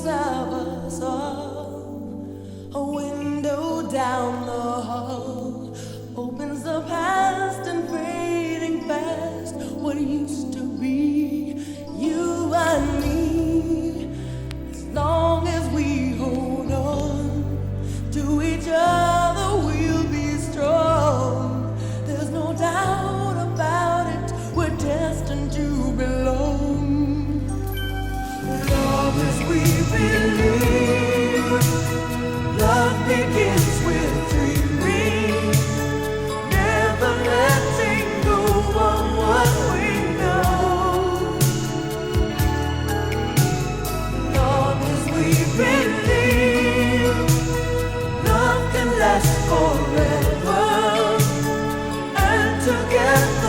dreams of us all. A window down the hall opens the past and fading fast. What used to be you and me. As long as we hold on to each other, we'll be strong. There's no doubt about it, we're destined to belong. Long as we believe, love begins with dreaming, never letting go of what we know. Long as we believe, love can last forever, and together